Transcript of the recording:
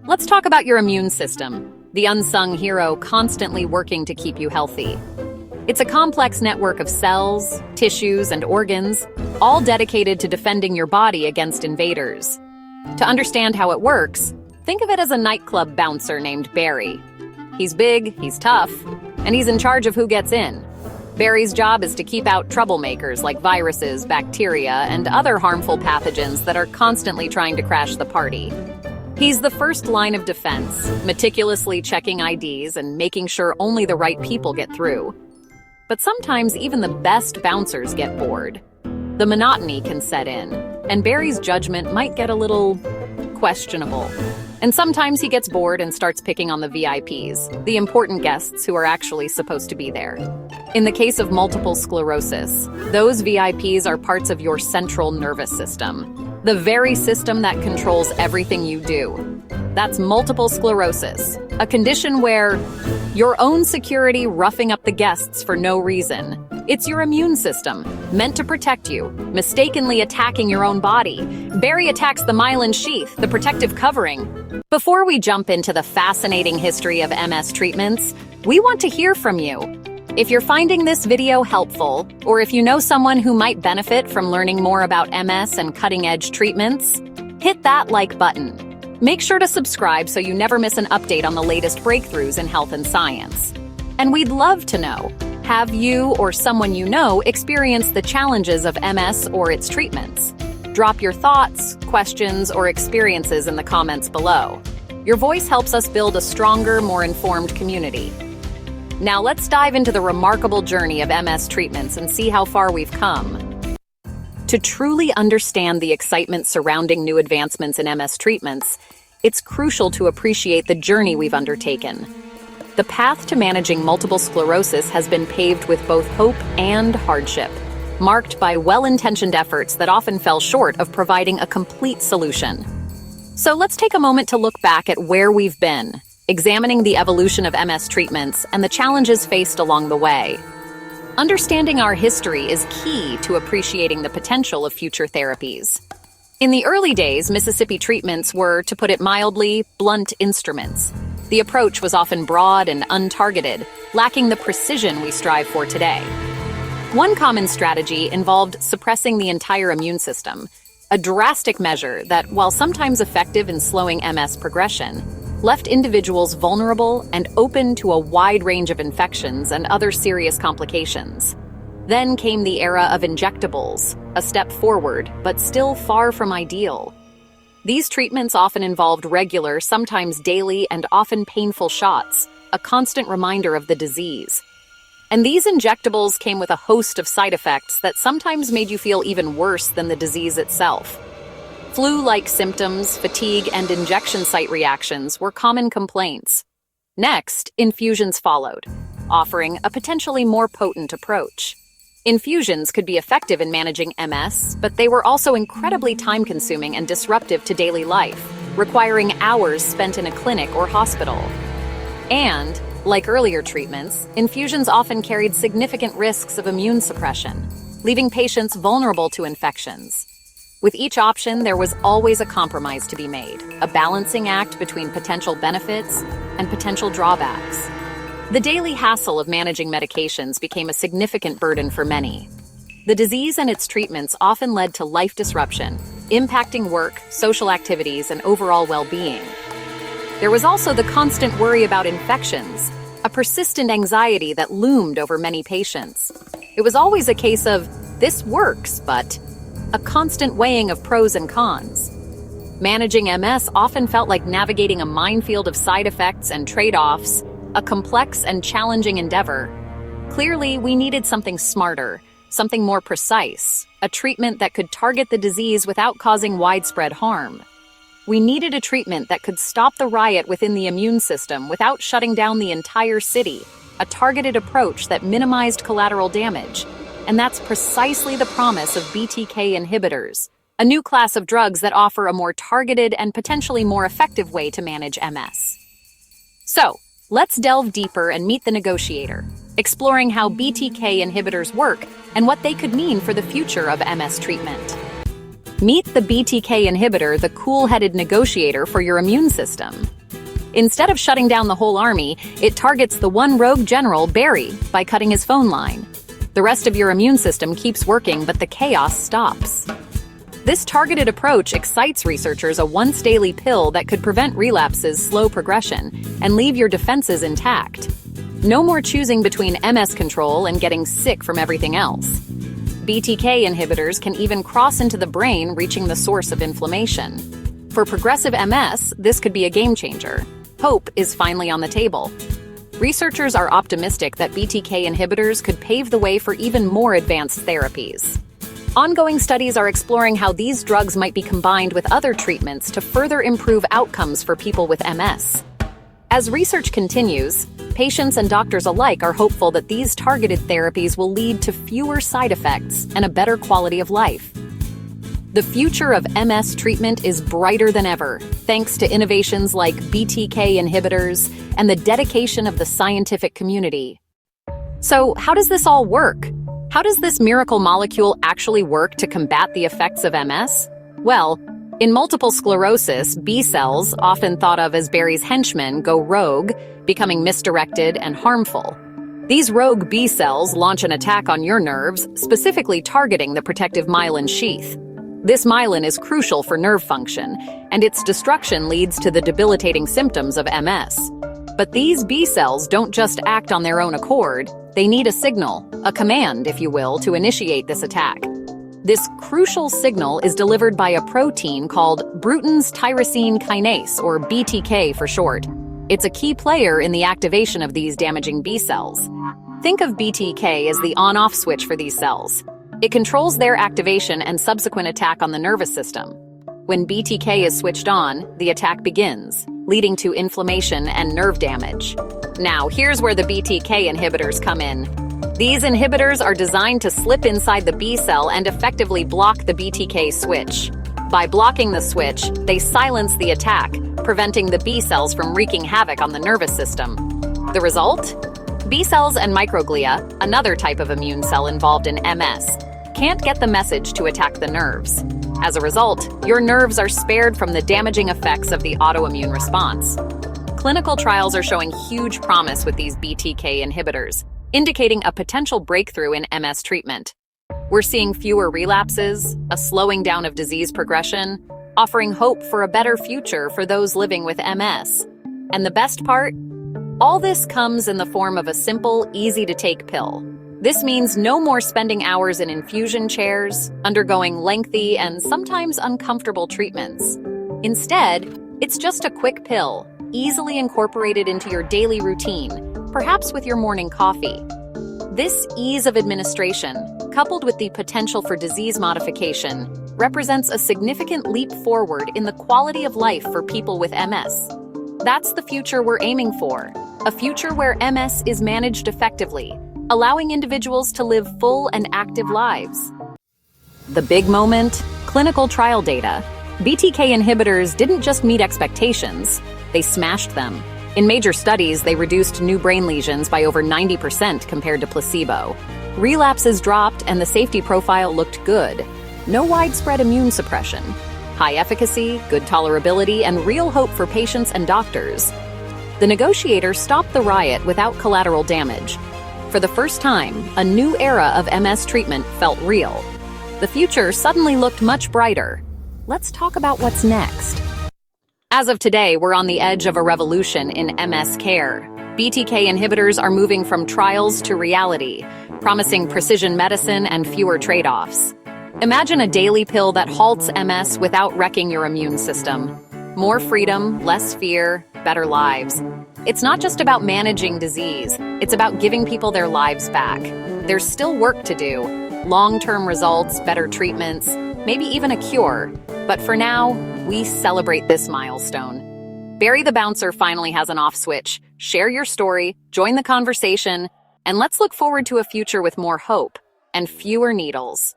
Let's talk about your immune system, the unsung hero constantly working to keep you healthy. It's a complex network of cells, tissues, and organs, all dedicated to defending your body against invaders. To understand how it works, think of it as a nightclub bouncer named Barry. He's big, he's tough, and he's in charge of who gets in. Barry's job is to keep out troublemakers like viruses, bacteria, and other harmful pathogens that are constantly trying to crash the party. He's the first line of defense, meticulously checking IDs and making sure only the right people get through. But sometimes even the best bouncers get bored. The monotony can set in, and Barry's judgment might get a little questionable. And sometimes he gets bored and starts picking on the VIPs, the important guests who are actually supposed to be there. In the case of multiple sclerosis, those VIPs are parts of your central nervous system, the very system that controls everything you do. That's multiple sclerosis, a condition where your own security roughing up the guests for no reason. It's your immune system, meant to protect you, mistakenly attacking your own body. Barry attacks the myelin sheath, the protective covering. Before we jump into the fascinating history of MS treatments, we want to hear from you. If you're finding this video helpful, or if you know someone who might benefit from learning more about MS and cutting-edge treatments, hit that like button. Make sure to subscribe so you never miss an update on the latest breakthroughs in health and science. And we'd love to know, have you or someone you know experienced the challenges of MS or its treatments? Drop your thoughts, questions, or experiences in the comments below. Your voice helps us build a stronger, more informed community. Now let's dive into the remarkable journey of MS treatments and see how far we've come. To truly understand the excitement surrounding new advancements in MS treatments, it's crucial to appreciate the journey we've undertaken. The path to managing multiple sclerosis has been paved with both hope and hardship, marked by well-intentioned efforts that often fell short of providing a complete solution. So let's take a moment to look back at where we've been, examining the evolution of MS treatments and the challenges faced along the way. Understanding our history is key to appreciating the potential of future therapies. In the early days, Mississippi treatments were, to put it mildly, blunt instruments. The approach was often broad and untargeted, lacking the precision we strive for today. One common strategy involved suppressing the entire immune system, a drastic measure that, while sometimes effective in slowing MS progression, left individuals vulnerable and open to a wide range of infections and other serious complications. Then came the era of injectables, a step forward, but still far from ideal. These treatments often involved regular, sometimes daily, and often painful shots, a constant reminder of the disease. And these injectables came with a host of side effects that sometimes made you feel even worse than the disease itself. Flu-like symptoms, fatigue, and injection site reactions were common complaints. Next, infusions followed, offering a potentially more potent approach. Infusions could be effective in managing MS, but they were also incredibly time-consuming and disruptive to daily life, requiring hours spent in a clinic or hospital. And, like earlier treatments, infusions often carried significant risks of immune suppression, leaving patients vulnerable to infections. With each option, there was always a compromise to be made, a balancing act between potential benefits and potential drawbacks. The daily hassle of managing medications became a significant burden for many. The disease and its treatments often led to life disruption, impacting work, social activities, and overall well-being. There was also the constant worry about infections, a persistent anxiety that loomed over many patients. It was always a case of, this works, but a constant weighing of pros and cons. Managing MS often felt like navigating a minefield of side effects and trade-offs, a complex and challenging endeavor. Clearly, we needed something smarter, something more precise, a treatment that could target the disease without causing widespread harm. We needed a treatment that could stop the riot within the immune system without shutting down the entire city, a targeted approach that minimized collateral damage. And that's precisely the promise of BTK inhibitors, a new class of drugs that offer a more targeted and potentially more effective way to manage MS. So, let's delve deeper and meet the negotiator, exploring how BTK inhibitors work and what they could mean for the future of MS treatment. Meet the BTK inhibitor, the Cool-Headed Negotiator for your immune system. Instead of shutting down the whole army, it targets the one rogue general, Barry, by cutting his phone line. The rest of your immune system keeps working, but the chaos stops. This targeted approach excites researchers a once-daily pill that could prevent relapses' slow progression and leave your defenses intact. No more choosing between MS control and getting sick from everything else. BTK inhibitors can even cross into the brain, reaching the source of inflammation. For progressive MS, this could be a game changer. Hope is finally on the table. Researchers are optimistic that BTK inhibitors could pave the way for even more advanced therapies. Ongoing studies are exploring how these drugs might be combined with other treatments to further improve outcomes for people with MS. As research continues, patients and doctors alike are hopeful that these targeted therapies will lead to fewer side effects and a better quality of life. The future of MS treatment is brighter than ever, thanks to innovations like BTK inhibitors and the dedication of the scientific community. So, how does this all work? How does this miracle molecule actually work to combat the effects of MS? Well, in multiple sclerosis, B cells, often thought of as Barry's henchmen, go rogue, becoming misdirected and harmful. These rogue B cells launch an attack on your nerves, specifically targeting the protective myelin sheath. This myelin is crucial for nerve function, and its destruction leads to the debilitating symptoms of MS. But these B cells don't just act on their own accord, they need a signal, a command, if you will, to initiate this attack. This crucial signal is delivered by a protein called Bruton's tyrosine kinase, or BTK for short. It's a key player in the activation of these damaging B cells. Think of BTK as the on-off switch for these cells. It controls their activation and subsequent attack on the nervous system. When BTK is switched on, the attack begins, leading to inflammation and nerve damage. Now, here's where the BTK inhibitors come in. These inhibitors are designed to slip inside the B cell and effectively block the BTK switch. By blocking the switch, they silence the attack, preventing the B cells from wreaking havoc on the nervous system. The result? B cells and microglia, another type of immune cell involved in MS, can't get the message to attack the nerves. As a result, your nerves are spared from the damaging effects of the autoimmune response. Clinical trials are showing huge promise with these BTK inhibitors, indicating a potential breakthrough in MS treatment. We're seeing fewer relapses, a slowing down of disease progression, offering hope for a better future for those living with MS. And the best part? All this comes in the form of a simple, easy-to-take pill. This means no more spending hours in infusion chairs, undergoing lengthy and sometimes uncomfortable treatments. Instead, it's just a quick pill, easily incorporated into your daily routine, perhaps with your morning coffee. This ease of administration, coupled with the potential for disease modification, represents a significant leap forward in the quality of life for people with MS. That's the future we're aiming for, a future where MS is managed effectively, allowing individuals to live full and active lives. The big moment? Clinical trial data. BTK inhibitors didn't just meet expectations, they smashed them. In major studies, they reduced new brain lesions by over 90% compared to placebo. Relapses dropped and the safety profile looked good. No widespread immune suppression. High efficacy, good tolerability, and real hope for patients and doctors. The negotiator stopped the riot without collateral damage. For the first time, a new era of MS treatment felt real. The future suddenly looked much brighter. Let's talk about what's next. As of today, we're on the edge of a revolution in MS care. BTK inhibitors are moving from trials to reality, promising precision medicine and fewer trade-offs. Imagine a daily pill that halts MS without wrecking your immune system. More freedom, less fear, better lives. It's not just about managing disease, it's about giving people their lives back. There's still work to do. Long-term results, better treatments, maybe even a cure. But for now, we celebrate this milestone. Barry the Bouncer finally has an off switch. Share your story, join the conversation, and let's look forward to a future with more hope and fewer needles.